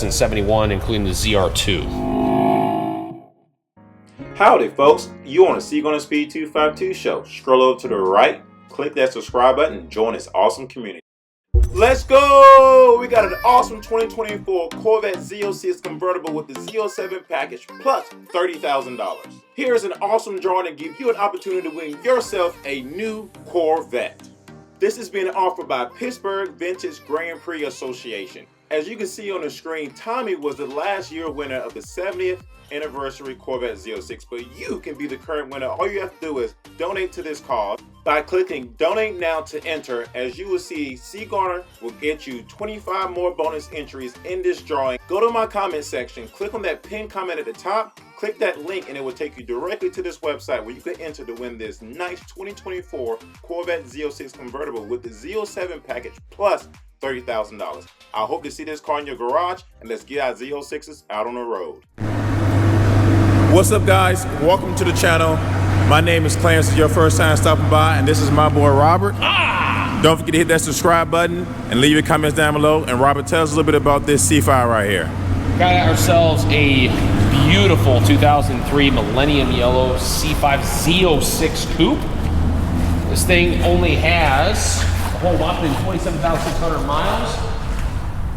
and 71, including the ZR2. Howdy folks, you on the Seek on the Speed 252 show. Scroll over to the right, click that subscribe button, and join this awesome community. Let's go! We got an awesome 2024 Corvette Z06 convertible with the Z07 package plus $30,000. Here's an awesome drawing to give you an opportunity to win yourself a new Corvette. This is being offered by Pittsburgh Vintage Grand Prix Association. As you can see on the screen, Tommy was the last year winner of the 70th anniversary Corvette Z06, but you can be the current winner. All you have to do is donate to this cause by clicking donate now to enter. As you will see, Garner will get you 25 more bonus entries in this drawing. Go to my comment section, click on that pinned comment at the top, click that link, and it will take you directly to this website where you can enter to win this nice 2024 Corvette Z06 convertible with the Z07 package plus $30,000. I hope to see this car in your garage, and let's get our Z06s out on the road. What's up, guys? Welcome to the channel. My name is Clarence. It's your first time stopping by, and this is my boy Robert. Don't forget to hit that subscribe button and leave your comments down below. And Robert, tell us a little bit about this C5 right here. Got ourselves a beautiful 2003 Millennium Yellow C5 Z06 coupe. This thing only has a whole whopping 27,600 miles.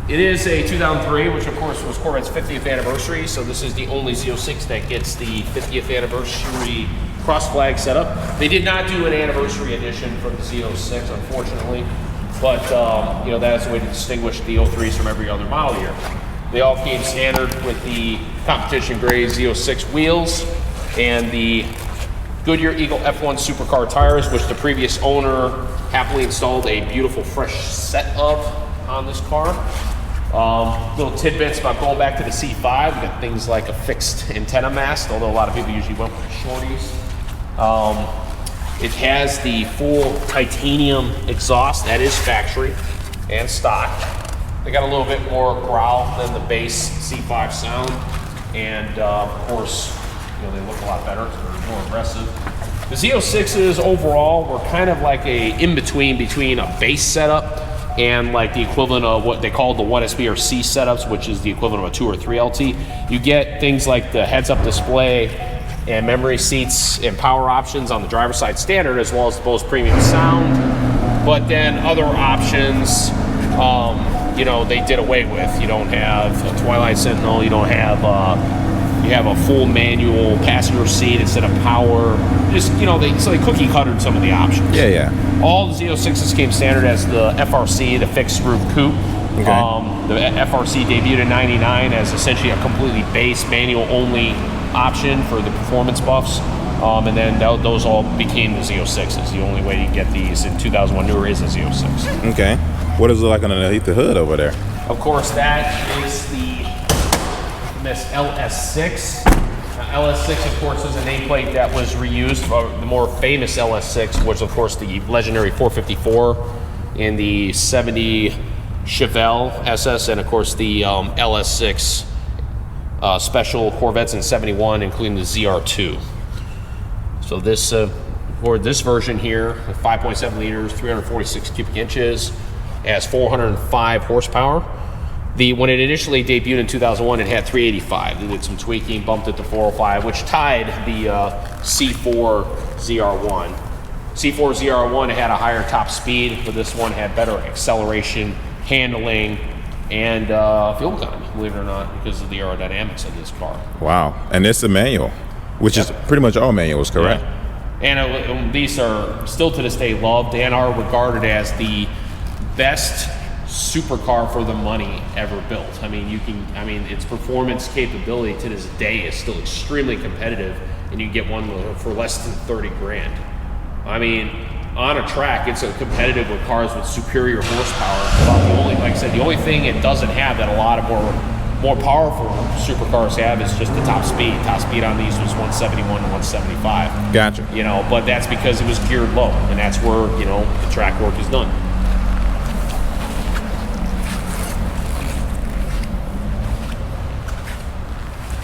It is a 2003, which of course was Corvette's 50th anniversary, so this is the only Z06 that gets the 50th anniversary cross flag setup. They did not do an anniversary edition for the Z06, unfortunately, but you know, that's a way to distinguish the 03s from every other model year. They all came standard with the competition grade Z06 wheels and the Goodyear Eagle F1 supercar tires, which the previous owner happily installed a beautiful fresh set of on this car. Little tidbits about going back to the C5. We got things like a fixed antenna mast, although a lot of people usually went with the shorties. It has the full titanium exhaust that is factory and stock. They got a little bit more growl than the base C5 sound, and of course, you know, they look a lot better, so they're more aggressive. The Z06s overall were kind of like a in-between between a base setup and like the equivalent of what they call the 1SB or C setups, which is the equivalent of a 2 or 3 LT. You get things like the heads-up display and memory seats and power options on the driver's side standard, as well as the Bose premium sound. But then other options, you know, they did away with. You don't have a Twilight Sentinel. You don't have you have a full manual passenger seat instead of power. Just, you know, so they cookie cuttered some of the options. Yeah. All the Z06s came standard as the FRC, the fixed roof coupe. Okay. The FRC debuted in '99 as essentially a completely base manual only option for the performance buffs. And then those all became the Z06s. The only way to get these in 2001 newer is the Z06. Okay. What does it look like underneath the hood over there? Of course, that is the Miss LS6. LS6, of course, is a nameplate that was reused for the more famous LS6, which, of course, the legendary 454 in the 70 Chevelle SS, and, of course, the LS6 special Corvettes in 71, including the ZR2. So this, for this version here, 5.7 liters, 346 cubic inches, it has 405 horsepower. When it initially debuted in 2001, it had 385. They did some tweaking, bumped it to 405, which tied the C4 ZR1. C4 ZR1 had a higher top speed, but this one had better acceleration, handling, and fuel economy, believe it or not, because of the aerodynamics of this car. Wow. And it's a manual, which is pretty much all manuals, correct? Yeah. And these are still to this day loved and are regarded as the best supercar for the money ever built. I mean, its performance capability to this day is still extremely competitive, and you can get one for less than 30 grand. I mean, on a track, it's competitive with cars with superior horsepower. About the only, like I said, the only thing it doesn't have that a lot of more powerful supercars have is just the top speed. Top speed on these was 171 to 175. Gotcha. You know, but that's because it was geared low, and that's where, you know, the track work is done.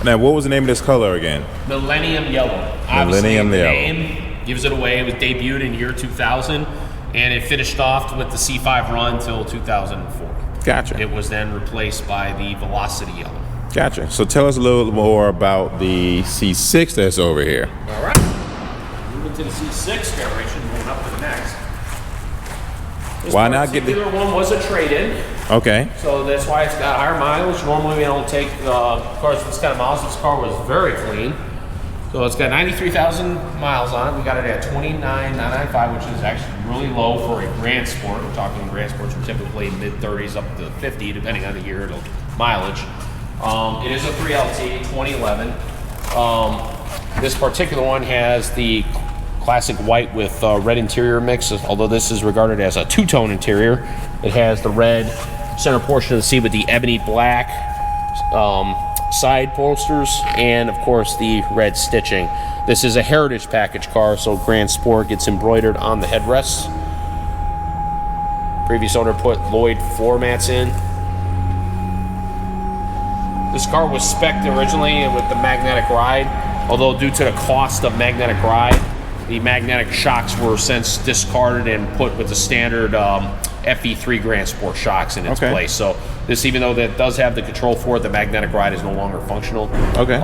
Now, what was the name of this color again? Millennium Yellow. Millennium Yellow. Name gives it away. It was debuted in year 2000, and it finished off with the C5 run till 2004. Gotcha. It was then replaced by the Velocity Yellow. Gotcha. So tell us a little more about the C6 that's over here. All right. Moving to the C6 generation, moving up to the next. Why not get the... This particular one was a trade-in. Okay. So that's why it's got higher mileage. Normally we don't take, of course, this kind of miles. This car was very clean. So it's got 93,000 miles on it. We got it at 29,995, which is actually really low for a Grand Sport. We're talking Grand Sports are typically mid-30s up to 50, depending on the year and mileage. It is a 3LT, 2011. This particular one has the classic white with red interior mix, although this is regarded as a two-tone interior. It has the red center portion of the seat with the ebony black side bolsters, and of course the red stitching. This is a heritage package car, so Grand Sport gets embroidered on the headrests. Previous owner put Lloyd floor mats in. This car was spec'd originally with the magnetic ride, although due to the cost of magnetic ride, the magnetic shocks were since discarded and put with the standard FE3 Grand Sport shocks in its place. So this, even though that does have the control for it, the magnetic ride is no longer functional. Okay.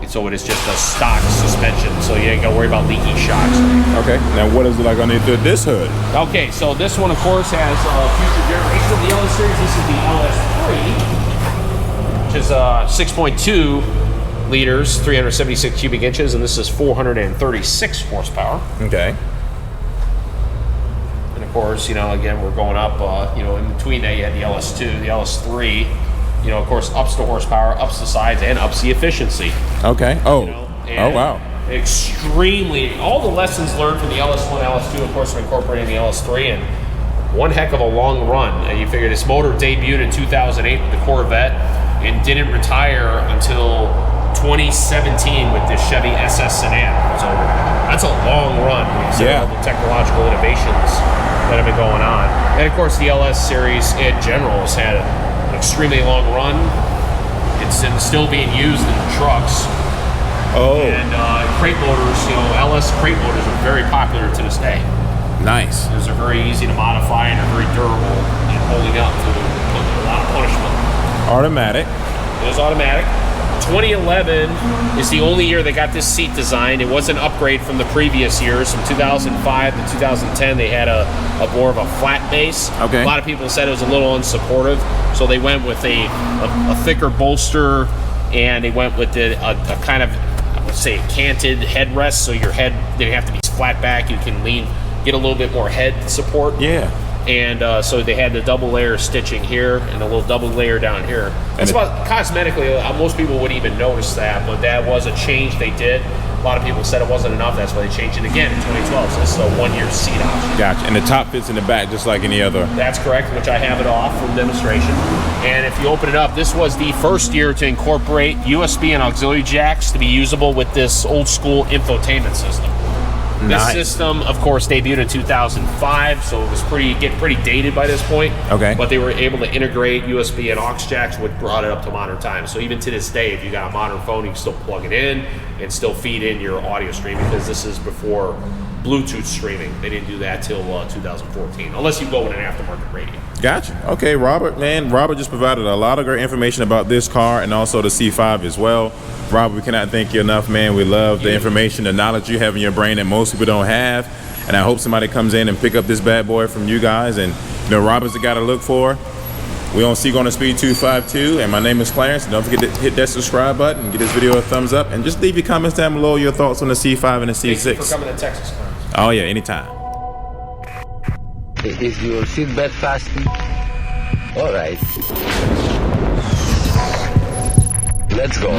So it is just a stock suspension, so you ain't gotta worry about leaky shocks. Okay. Now what is it like underneath this hood? Okay, so this one, of course, has a future generation of the LS series. This is the LS3, which is 6.2 liters, 376 cubic inches, and this is 436 horsepower. Okay. And of course, you know, again, we're going up, you know, in between that you had the LS2, the LS3, you know, of course, ups the horsepower, ups the sides, and ups the efficiency. Okay. Oh. You know, Oh, wow. Extremely, all the lessons learned from the LS1, LS2, of course, are incorporated in the LS3, and one heck of a long run. You figure this motor debuted in 2008 with the Corvette and didn't retire until 2017 with the Chevy SS sedan. So that's a long run. Yeah. All the technological innovations that have been going on. And of course, the LS series in general has had an extremely long run. It's still being used in trucks. Oh. And crate motors, you know, LS crate motors are very popular to this day. Nice. Those are very easy to modify and are very durable and holding up to a lot of punishment. Automatic. It was automatic. 2011 is the only year they got this seat designed. It was an upgrade from the previous years. From 2005 to 2010, they had a more of a flat base. Okay. A lot of people said it was a little unsupportive, so they went with a thicker bolster, and they went with a kind of, I would say, a canted headrest, so your head didn't have to be flat back. You can lean, get a little bit more head support. Yeah. And so they had the double layer stitching here and a little double layer down here. That's about cosmetically, most people wouldn't even notice that, but that was a change they did. A lot of people said it wasn't enough, that's why they changed it again in 2012. So this is a 1-year seat option. Gotcha. And the top fits in the back just like any other. That's correct, which I have it off from demonstration. And if you open it up, this was the first year to incorporate USB and auxiliary jacks to be usable with this old school infotainment system. This system, of course, debuted in 2005, so it was getting pretty dated by this point. Okay. But they were able to integrate USB and aux jacks, which brought it up to modern times. So even to this day, if you got a modern phone, you can still plug it in and still feed in your audio streaming, because this is before Bluetooth streaming. They didn't do that till 2014, unless you go with an aftermarket radio. Gotcha. Okay, Robert, man. Robert just provided a lot of great information about this car and also the C5 as well. Robert, we cannot thank you enough, man. We love the information, the knowledge you have in your brain that most people don't have. And I hope somebody comes in and pick up this bad boy from you guys. And, you know, Robert's the guy to look for. We on Seek on the Speed 252, and my name is Clarence. Don't forget to hit that subscribe button and give this video a thumbs up. And just leave your comments down below, your thoughts on the C5 and the C6. Thank you for coming to Texas, Clarence. Oh, yeah, anytime. Is your seatbelt fastened? All right. Let's go.